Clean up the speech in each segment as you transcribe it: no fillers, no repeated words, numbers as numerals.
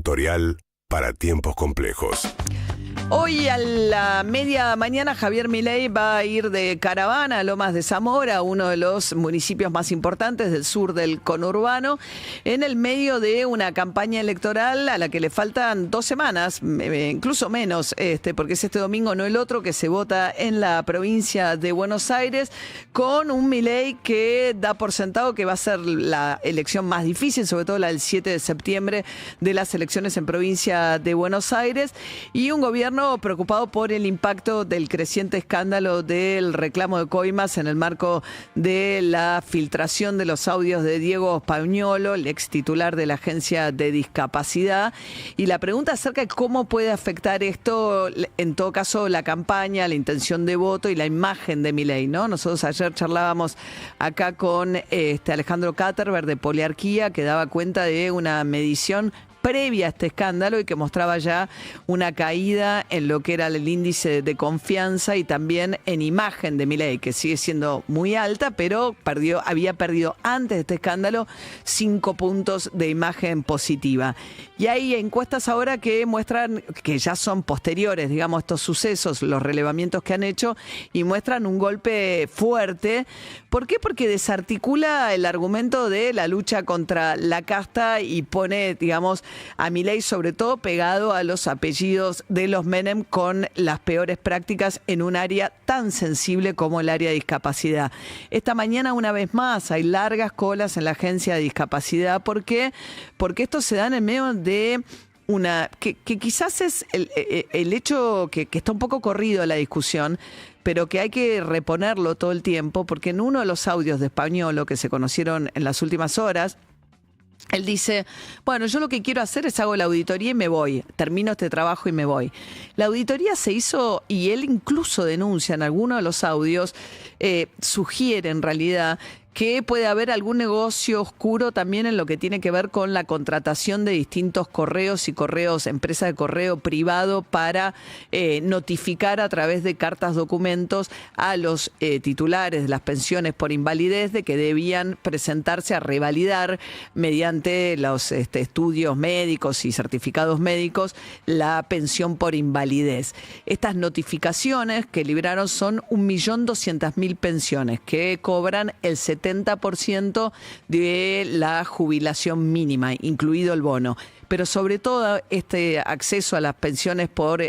Editorial para tiempos complejos. Hoy a la media mañana Javier Milei va a ir de caravana a Lomas de Zamora, uno de los municipios más importantes del sur del conurbano, en el medio de una campaña electoral a la que le faltan 2 semanas, incluso menos, porque es este domingo, no el otro, que se vota en la provincia de Buenos Aires, con un Milei que da por sentado que va a ser la elección más difícil, sobre todo la del 7 de septiembre de las elecciones en provincia de Buenos Aires, y un gobierno preocupado por el impacto del creciente escándalo del reclamo de coimas en el marco de la filtración de los audios de Diego Pagnuolo, el ex titular de la Agencia de Discapacidad. Y la pregunta acerca de cómo puede afectar esto, en todo caso, la campaña, la intención de voto y la imagen de Milei, ¿no? Nosotros ayer charlábamos acá con Alejandro Katterberg de Poliarquía, que daba cuenta de una medición previa a este escándalo y que mostraba ya una caída en lo que era el índice de confianza y también en imagen de Milei, que sigue siendo muy alta, pero había perdido antes de este escándalo 5 puntos de imagen positiva. Y hay encuestas ahora que muestran, que ya son posteriores, digamos, estos sucesos, los relevamientos que han hecho, y muestran un golpe fuerte. ¿Por qué? Porque desarticula el argumento de la lucha contra la casta y pone, digamos, a Milei sobre todo pegado a los apellidos de los Menem con las peores prácticas en un área tan sensible como el área de discapacidad. Esta mañana, una vez más, hay largas colas en la Agencia de Discapacidad. ¿Por qué? Porque esto se da en el medio de una que quizás es el hecho que está un poco corrido la discusión, pero que hay que reponerlo todo el tiempo, porque en uno de los audios de Pagnuolo que se conocieron en las últimas horas, él dice, bueno, yo lo que quiero hacer es hago la auditoría y me voy, termino este trabajo y me voy. La auditoría se hizo, y él incluso denuncia en algunos de los audios, sugiere en realidad que puede haber algún negocio oscuro también en lo que tiene que ver con la contratación de distintos correos y empresas de correo privado para notificar a través de cartas documentos a los titulares de las pensiones por invalidez de que debían presentarse a revalidar mediante los estudios médicos y certificados médicos la pensión por invalidez. Estas notificaciones que libraron son 1.200.000 pensiones que cobran el 70% de la jubilación mínima, incluido el bono. Pero sobre todo este acceso a las pensiones por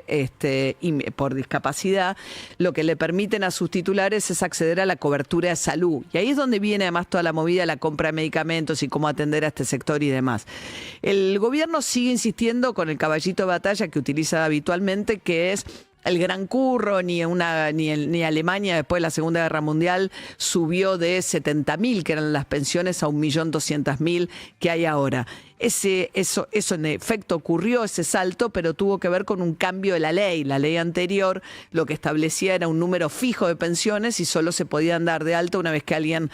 discapacidad, lo que le permiten a sus titulares es acceder a la cobertura de salud. Y ahí es donde viene además toda la movida de la compra de medicamentos y cómo atender a este sector y demás. El gobierno sigue insistiendo con el caballito de batalla que utiliza habitualmente, que es el gran curro, ni Alemania después de la Segunda Guerra Mundial subió de 70.000, que eran las pensiones, a 1.200.000 que hay ahora. Eso en efecto ocurrió, ese salto, pero tuvo que ver con un cambio de la ley. La ley anterior lo que establecía era un número fijo de pensiones y solo se podían dar de alta una vez que alguien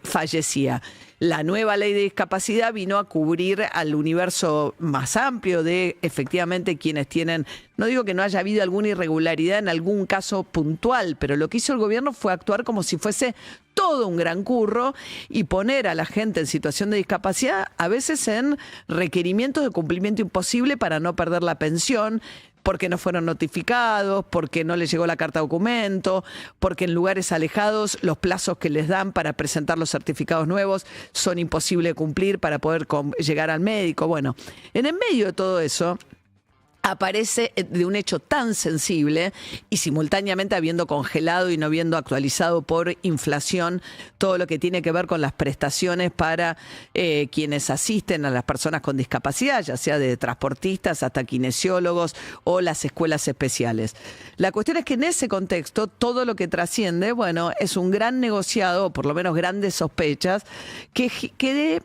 fallecía. La nueva ley de discapacidad vino a cubrir al universo más amplio de efectivamente quienes tienen, no digo que no haya habido alguna irregularidad en algún caso puntual, pero lo que hizo el gobierno fue actuar como si fuese todo un gran curro y poner a la gente en situación de discapacidad a veces en requerimientos de cumplimiento imposible para no perder la pensión, porque no fueron notificados, porque no les llegó la carta documento, porque en lugares alejados los plazos que les dan para presentar los certificados nuevos son imposibles de cumplir para poder llegar al médico. Bueno, en el medio de todo eso aparece de un hecho tan sensible y simultáneamente habiendo congelado y no habiendo actualizado por inflación todo lo que tiene que ver con las prestaciones para quienes asisten a las personas con discapacidad, ya sea de transportistas hasta kinesiólogos o las escuelas especiales. La cuestión es que en ese contexto todo lo que trasciende, bueno, es un gran negociado, o por lo menos grandes sospechas, que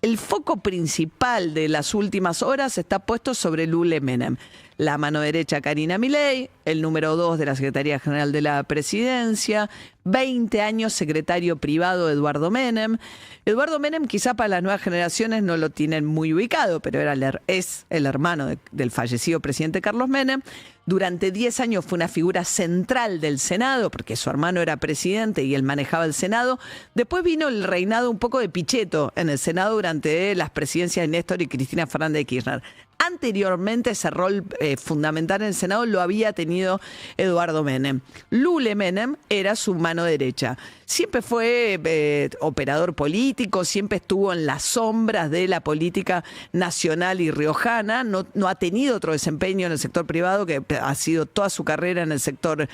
el foco principal de las últimas horas está puesto sobre Lule Menem. La mano derecha Karina Milei, el número 2 de la Secretaría General de la Presidencia, 20 años secretario privado Eduardo Menem. Eduardo Menem quizá para las nuevas generaciones no lo tienen muy ubicado, pero es el hermano del fallecido presidente Carlos Menem. Durante 10 años fue una figura central del Senado, porque su hermano era presidente y él manejaba el Senado. Después vino el reinado un poco de Pichetto en el Senado durante las presidencias de Néstor y Cristina Fernández de Kirchner. Anteriormente ese rol fundamental en el Senado lo había tenido Eduardo Menem. Lule Menem era su mano derecha. Siempre fue operador político, siempre estuvo en las sombras de la política nacional y riojana, no ha tenido otro desempeño en el sector privado, que ha sido toda su carrera en el sector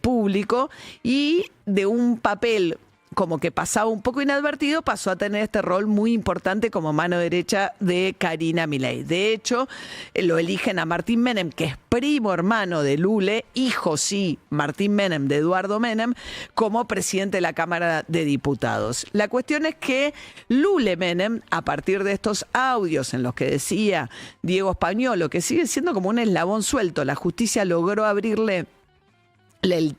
público, y de un papel como que pasaba un poco inadvertido, pasó a tener este rol muy importante como mano derecha de Karina Milei. De hecho, lo eligen a Martín Menem, que es primo hermano de Lule, hijo sí, Martín Menem, de Eduardo Menem, como presidente de la Cámara de Diputados. La cuestión es que Lule Menem, a partir de estos audios en los que decía Diego Españolo, que sigue siendo como un eslabón suelto, la justicia logró abrirle el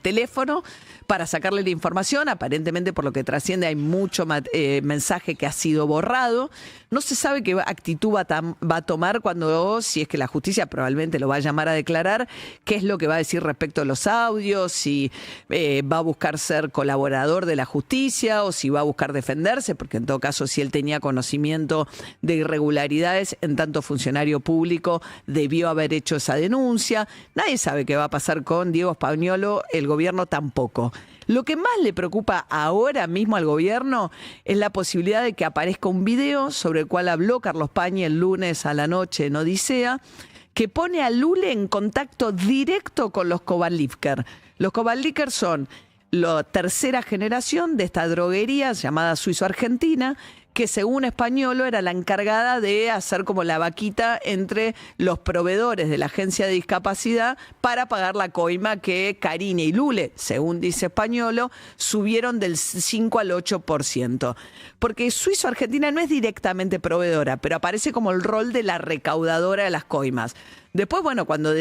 teléfono para sacarle la información. Aparentemente, por lo que trasciende, hay mucho mensaje que ha sido borrado. No se sabe qué actitud va a tomar cuando, si es que la justicia probablemente lo va a llamar a declarar, qué es lo que va a decir respecto a los audios, si va a buscar ser colaborador de la justicia o si va a buscar defenderse, porque en todo caso, si él tenía conocimiento de irregularidades, en tanto funcionario público, debió haber hecho esa denuncia. Nadie sabe qué va a pasar con Diego Españolo, el gobierno tampoco. Lo que más le preocupa ahora mismo al gobierno es la posibilidad de que aparezca un video sobre el cual habló Carlos Pañi el lunes a la noche en Odisea, que pone a Lule en contacto directo con los Kovalevker. Los Kovalevker son la tercera generación de esta droguería llamada Suizo-Argentina, que según Españolo era la encargada de hacer como la vaquita entre los proveedores de la agencia de discapacidad para pagar la coima que Karina y Lule, según dice Españolo, subieron del 5 al 8%. Porque Suizo-Argentina no es directamente proveedora, pero aparece como el rol de la recaudadora de las coimas. Después, bueno, cuando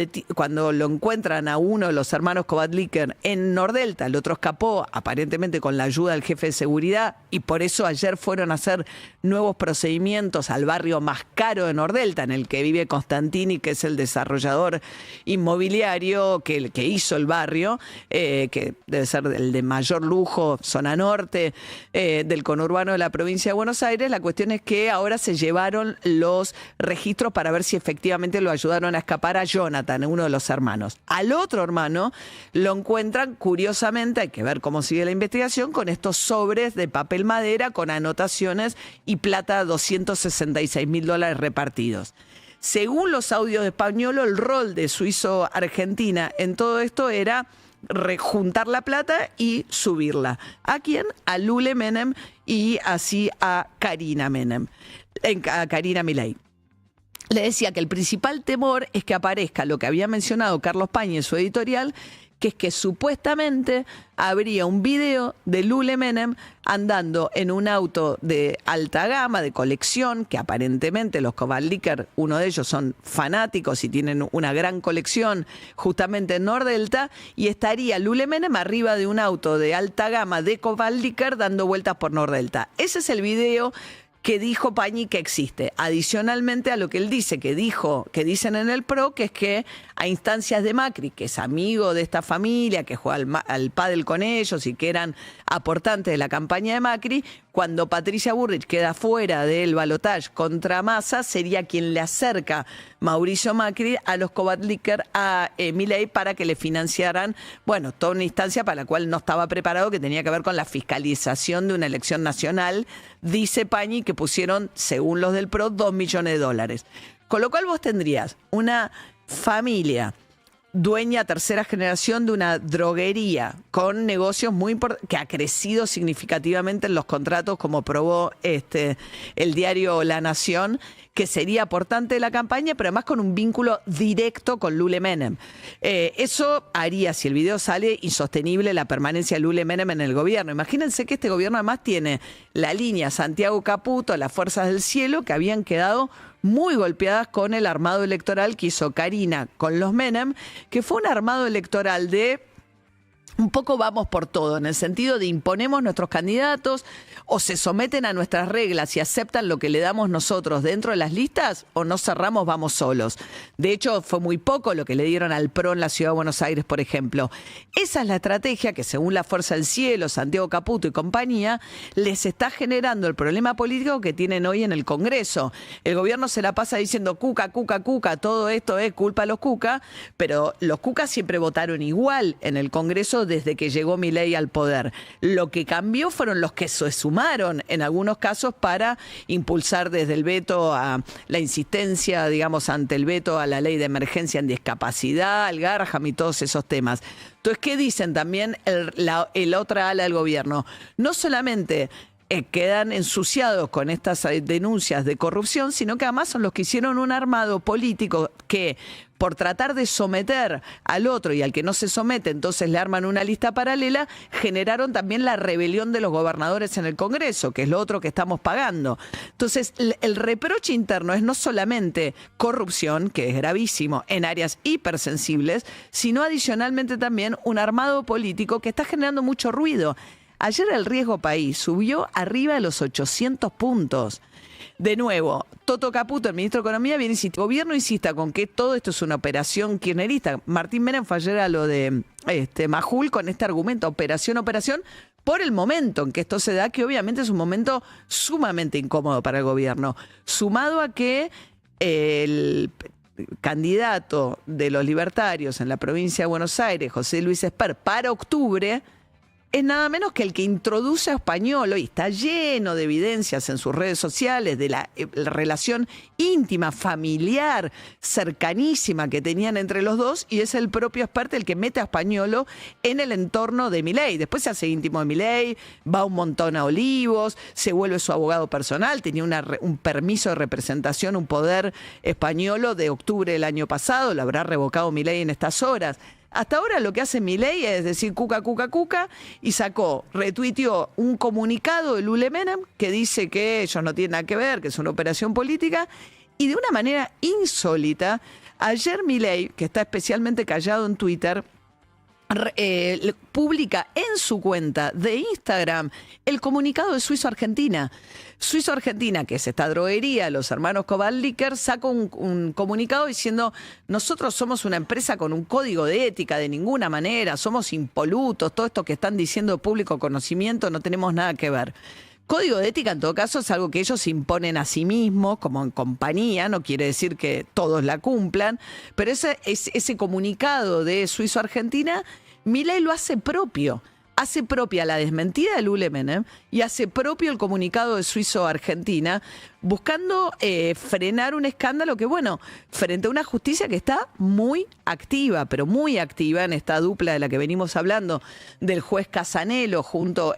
lo encuentran a uno de los hermanos Kovalevker en Nordelta, el otro escapó aparentemente con la ayuda del jefe de seguridad, y por eso ayer fueron a hacer nuevos procedimientos al barrio más caro de Nordelta, en el que vive Constantini, que es el desarrollador inmobiliario que hizo el barrio, que debe ser el de mayor lujo, zona norte, del conurbano de la provincia de Buenos Aires. La cuestión es que ahora se llevaron los registros para ver si efectivamente lo ayudaron a escapar a Jonathan, uno de los hermanos. Al otro hermano lo encuentran, curiosamente, hay que ver cómo sigue la investigación, con estos sobres de papel madera con anotaciones y plata, $266.000 repartidos. Según los audios de Españolo, el rol de Suizo-Argentina en todo esto era juntar la plata y subirla. ¿A quién? A Lule Menem y así a Karina Menem, a Karina Milei. Le decía que el principal temor es que aparezca lo que había mencionado Carlos Pañi en su editorial, que es que supuestamente habría un video de Lule Menem andando en un auto de alta gama, de colección, que aparentemente los Kovalevker, uno de ellos, son fanáticos y tienen una gran colección justamente en Nordelta, y estaría Lule Menem arriba de un auto de alta gama de Kovalevker dando vueltas por Nordelta. Ese es el video que dijo Pañi que existe, adicionalmente a lo que él dice, que dicen en el PRO, que es que a instancias de Macri, que es amigo de esta familia, que juega al pádel con ellos y que eran aportantes de la campaña de Macri, cuando Patricia Bullrich queda fuera del balotaje contra Massa, sería quien le acerca Mauricio Macri a los Kovalevker, a Milei, para que le financiaran, bueno, toda una instancia para la cual no estaba preparado, que tenía que ver con la fiscalización de una elección nacional. Dice Pañi que pusieron, según los del PRO, $2 millones. Con lo cual vos tendrías una familia dueña tercera generación de una droguería con negocios muy importantes, que ha crecido significativamente en los contratos, como probó el diario La Nación, que sería aportante de la campaña, pero además con un vínculo directo con Lule Menem. Eso haría, si el video sale, insostenible la permanencia de Lule Menem en el gobierno. Imagínense que este gobierno además tiene la línea Santiago Caputo, las Fuerzas del Cielo, que habían quedado muy golpeadas con el armado electoral que hizo Karina con los Menem, que fue un armado electoral de un poco vamos por todo, en el sentido de imponemos nuestros candidatos o se someten a nuestras reglas y aceptan lo que le damos nosotros dentro de las listas o no cerramos, vamos solos. De hecho, fue muy poco lo que le dieron al PRO en la Ciudad de Buenos Aires, por ejemplo. Esa es la estrategia que, según la Fuerza del Cielo, Santiago Caputo y compañía, les está generando el problema político que tienen hoy en el Congreso. El gobierno se la pasa diciendo cuca, cuca, cuca, todo esto es culpa de los cuca, pero los cucas siempre votaron igual en el Congreso desde que llegó Milei al poder. Lo que cambió fueron los que se sumaron en algunos casos para impulsar desde el veto a la insistencia, digamos, ante el veto a la ley de emergencia en discapacidad, al Garham y todos esos temas. Entonces, ¿qué dicen también el otra ala del gobierno? No solamente quedan ensuciados con estas denuncias de corrupción, sino que además son los que hicieron un armado político que, por tratar de someter al otro y al que no se somete, entonces le arman una lista paralela, generaron también la rebelión de los gobernadores en el Congreso, que es lo otro que estamos pagando. Entonces, el reproche interno es no solamente corrupción, que es gravísimo en áreas hipersensibles, sino adicionalmente también un armado político que está generando mucho ruido. Ayer el riesgo país subió arriba de los 800 puntos. De nuevo, Toto Caputo, el ministro de Economía, viene insistiendo. El gobierno insista con que todo esto es una operación kirchnerista. Martín Menem fue ayer a lo de Majul con este argumento, operación, por el momento en que esto se da, que obviamente es un momento sumamente incómodo para el gobierno. Sumado a que el candidato de los libertarios en la provincia de Buenos Aires, José Luis Esper, para octubre, es nada menos que el que introduce a Spagnolo, y está lleno de evidencias en sus redes sociales de la relación íntima, familiar, cercanísima que tenían entre los dos, y es el propio Esper el que mete a Spagnolo en el entorno de Milei. Después se hace íntimo de Milei, va un montón a Olivos, se vuelve su abogado personal, tenía un permiso de representación, un poder Spagnolo de octubre del año pasado, lo habrá revocado Milei en estas horas. Hasta ahora lo que hace Milei es decir cuca, cuca, cuca, y retuiteó un comunicado de Lule Menem que dice que ellos no tienen nada que ver, que es una operación política, y de una manera insólita, ayer Milei, que está especialmente callado en Twitter, publica en su cuenta de Instagram el comunicado de Suizo Argentina. Suizo Argentina, que es esta droguería, los hermanos Cobalt Liquor, saca un comunicado diciendo: nosotros somos una empresa con un código de ética, de ninguna manera, somos impolutos, todo esto que están diciendo público conocimiento, no tenemos nada que ver. Código de ética, en todo caso, es algo que ellos imponen a sí mismos, como en compañía, no quiere decir que todos la cumplan, pero ese comunicado de Suizo Argentina, Milei lo hace propio. Hace propia la desmentida de Lule Menem y hace propio el comunicado de Suizo Argentina, buscando frenar un escándalo que, bueno, frente a una justicia que está muy activa, pero muy activa en esta dupla de la que venimos hablando, del juez Casanelo junto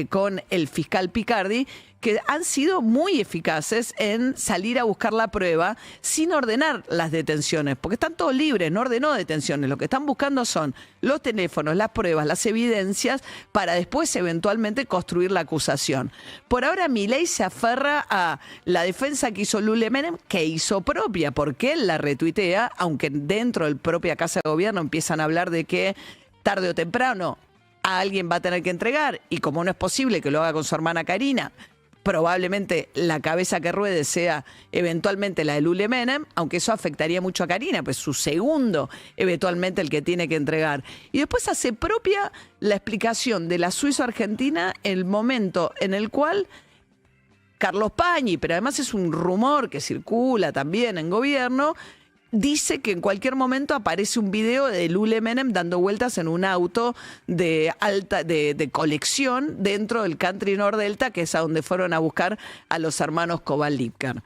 con el fiscal Picardi, que han sido muy eficaces en salir a buscar la prueba sin ordenar las detenciones, porque están todos libres, no ordenó detenciones. Lo que están buscando son los teléfonos, las pruebas, las evidencias, para después eventualmente construir la acusación. Por ahora Milei se aferra a la defensa que hizo Lule Menem, que hizo propia, porque él la retuitea, aunque dentro de la propia Casa de Gobierno empiezan a hablar de que tarde o temprano a alguien va a tener que entregar, y como no es posible que lo haga con su hermana Karina, probablemente la cabeza que ruede sea eventualmente la de Lule Menem, aunque eso afectaría mucho a Karina, pues su segundo eventualmente el que tiene que entregar. Y después hace propia la explicación de la Suizo Argentina, el momento en el cual Carlos Pañi, pero además es un rumor que circula también en gobierno, dice que en cualquier momento aparece un video de Lule Menem dando vueltas en un auto de colección dentro del Country Nordelta, que es a donde fueron a buscar a los hermanos Cobalt Liquor.